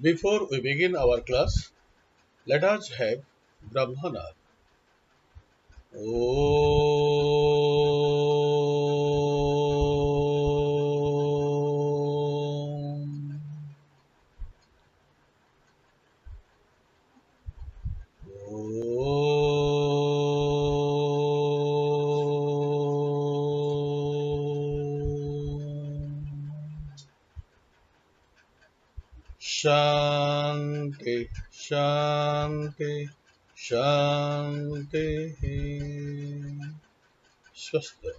Before we begin our class, let us have Brahmana. Om. Om. Shanti, Shanti, Shanti. Swastika.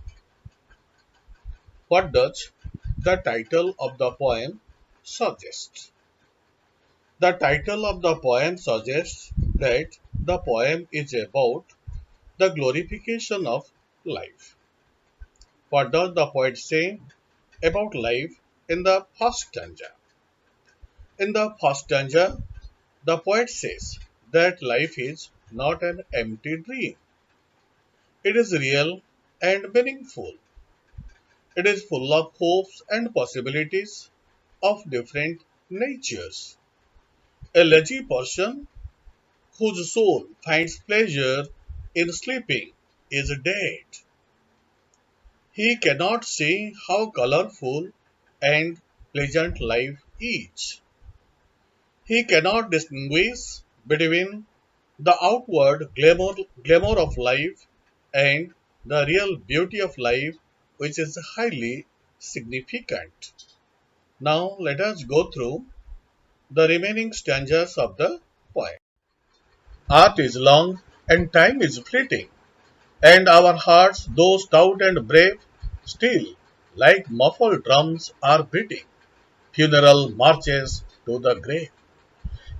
What does the title of the poem suggest? The title of the poem suggests that the poem is about the glorification of life. What does the poet say about life in the first stanza? In the first stanza, the poet says that life is not an empty dream. It is real and meaningful. It is full of hopes and possibilities of different natures. A lazy person whose soul finds pleasure in sleeping is dead. He cannot see how colorful and pleasant life is. He cannot distinguish between the outward glamour of life and the real beauty of life, which is highly significant. Now let us go through the remaining stanzas of the poem. Art is long and time is fleeting, and our hearts, though stout and brave, still, like muffled drums, are beating funeral marches to the grave.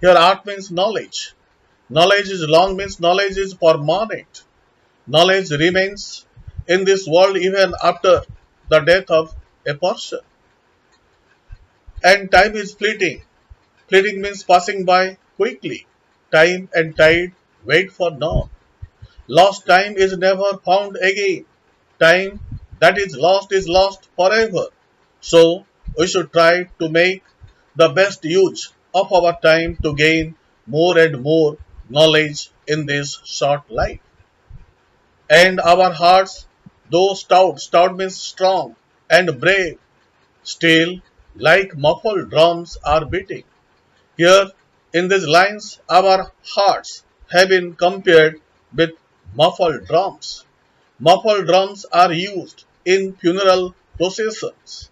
Here, art means knowledge. Knowledge is long means knowledge is permanent. Knowledge remains in this world even after the death of a person. And time is fleeting. Fleeting means passing by quickly. Time and tide wait for none. Lost time is never found again. Time that is lost forever. So we should try to make the best use of our time to gain more and more knowledge in this short life. And our hearts, though stout means strong and brave, still like muffled drums are beating. Here in these lines, our hearts have been compared with muffled drums. Muffled drums are used in funeral processions.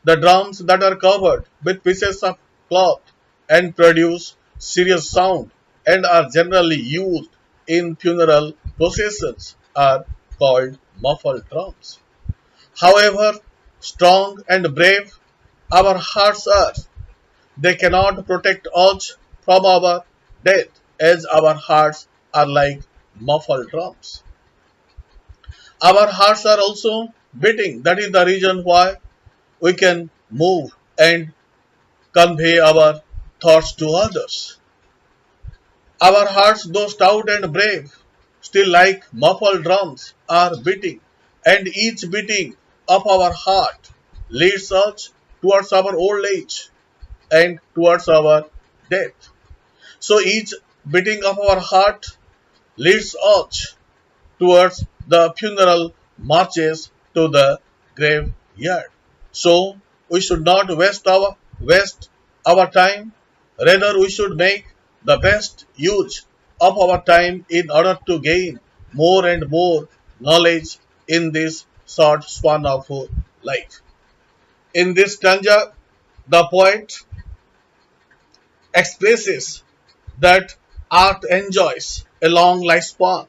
The drums that are covered with pieces of cloth and produce serious sound and are generally used in funeral processions are called muffled drums. However strong and brave our hearts are, they cannot protect us from our death as our hearts are like muffled drums. Our hearts are also beating. That is the reason why we can move and convey our thoughts to others. Our hearts, though stout and brave, still like muffled drums, are beating, and each beating of our heart leads us towards our old age and towards our death. So each beating of our heart leads us towards the funeral marches to the graveyard. So we should not waste our time. Rather, we should make the best use of our time in order to gain more and more knowledge in this short span of life. In this stanza, the poet expresses that art enjoys a long lifespan.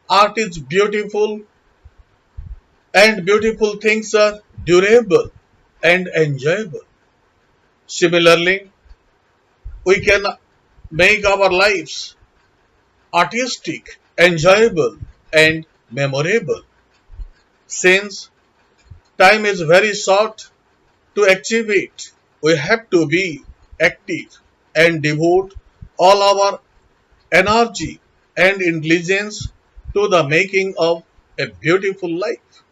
Art is beautiful and beautiful things are durable and enjoyable. Similarly, we can make our lives artistic, enjoyable, and memorable. Since time is very short to achieve it, we have to be active and devote all our energy and intelligence to the making of a beautiful life.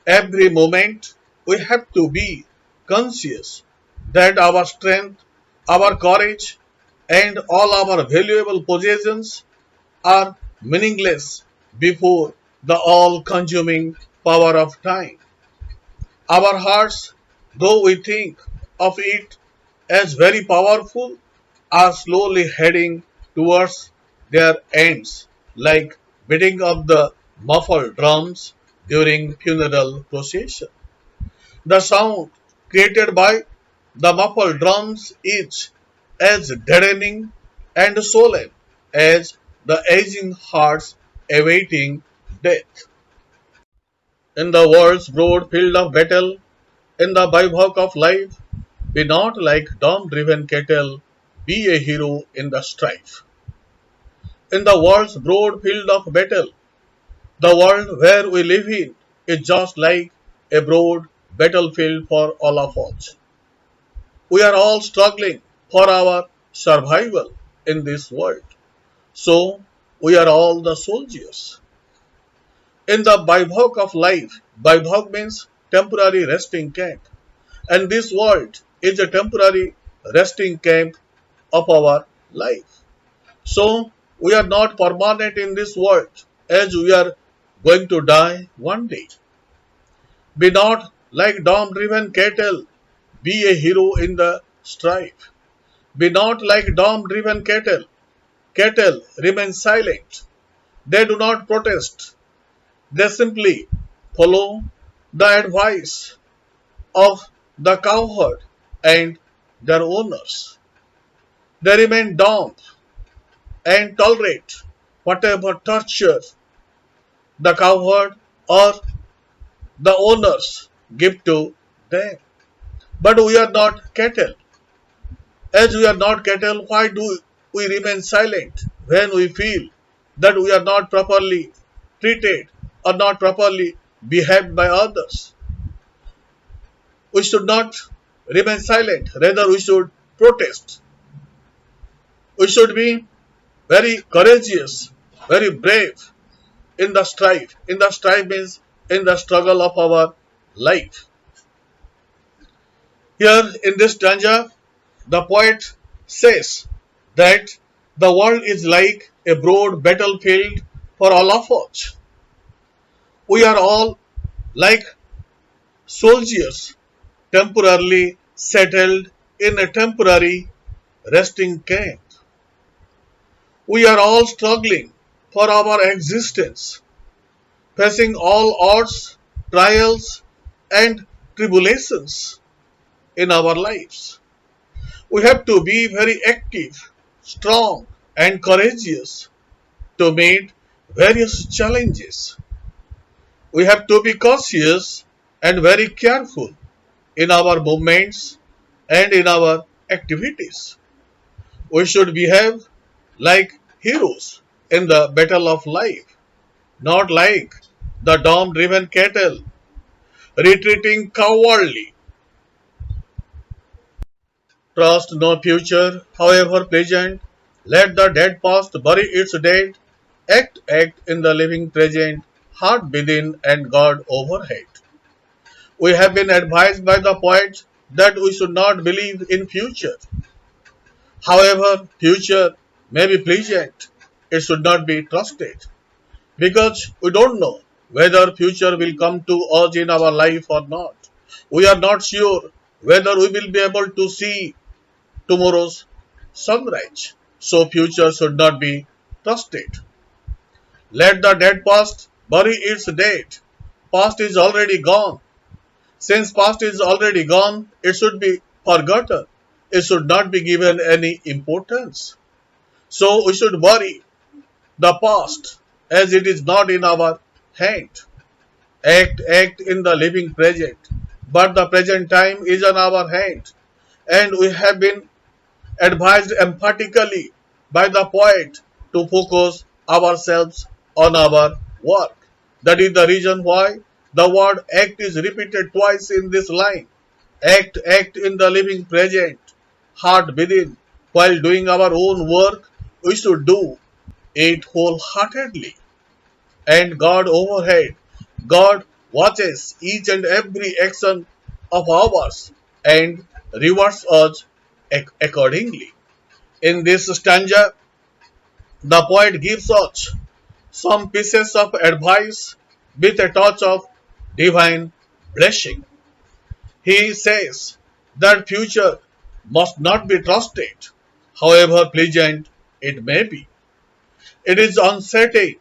Every moment we have to be conscious that our strength Our courage and all our valuable possessions are meaningless before the all consuming power of time. Our hearts, though we think of it as very powerful, are slowly heading towards their ends, like beating of the muffled drums during funeral procession. The sound created by the muffled drums is as deadening and solemn as the aging hearts awaiting death. In the world's broad field of battle, in the bivouac of life, be not like dome-driven cattle, be a hero in the strife. In the world's broad field of battle, the world where we live in is just like a broad battlefield for all of us. We are all struggling for our survival in this world. So, we are all the soldiers. In the bivouac of life, bivouac means temporary resting camp. And this world is a temporary resting camp of our life. So we are not permanent in this world as we are going to die one day. Be not like dom driven cattle, be a hero in the strife. Be not like dom driven cattle. Cattle remain silent. They do not protest. They simply follow the advice of the cowherd and their owners. They remain dumb and tolerate whatever torture the cowherd or the owners give to them. But we are not cattle. As we are not cattle, why do we remain silent when we feel that we are not properly treated or not properly behaved by others? We should not remain silent, rather, we should protest. We should be very courageous, very brave in the strife. In the strife means in the struggle of our life. Here in this stanza, the poet says that the world is like a broad battlefield for all of us. We are all like soldiers temporarily settled in a temporary resting camp. We are all struggling for our existence, facing all odds, trials, and tribulations in our lives. We have to be very active, strong, and courageous to meet various challenges. We have to be cautious and very careful in our movements and in our activities. We should behave like heroes in the battle of life, not like the dom driven cattle, retreating cowardly. Trust no future, however pleasant. Let the dead past bury its dead. Act in the living present, heart within and God overhead. We have been advised by the poet that we should not believe in future. However, future may be pleasant, it should not be trusted because we don't know whether future will come to us in our life or not. We are not sure whether we will be able to see tomorrow's sunrise. So future should not be trusted. Let the dead past bury its dead. Past is already gone. Since past is already gone, it should be forgotten. It should not be given any importance. So we should bury the past as it is not in our hand. Act in the living present. But the present time is in our hand. And we have been advised emphatically by the poet to focus ourselves on our work. That is the reason why the word act is repeated twice in this line. Act in the living present, heart within. While doing our own work, we should do it wholeheartedly. And God overhead, God watches each and every action of ours and rewards us accordingly. In this stanza, the poet gives us some pieces of advice with a touch of divine blessing. He says that future must not be trusted, however pleasant it may be. It is uncertain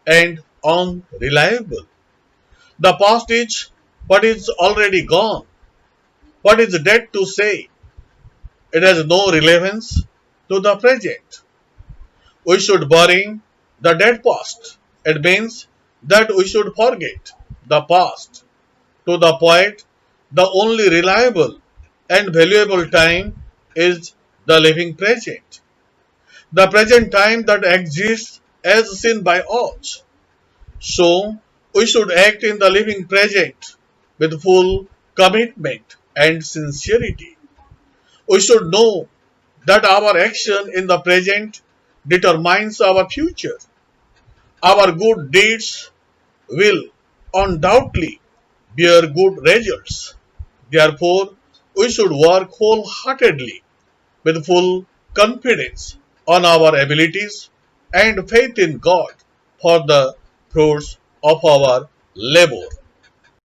and unreliable. The past is what is already gone. What is dead to say? It has no relevance to the present. We should bury the dead past. It means that we should forget the past. To the poet, the only reliable and valuable time is the living present. The present time that exists as seen by us. So, we should act in the living present with full commitment and sincerity. We should know that our action in the present determines our future. Our good deeds will undoubtedly bear good results. Therefore, we should work wholeheartedly with full confidence on our abilities and faith in God for the fruits of our labor.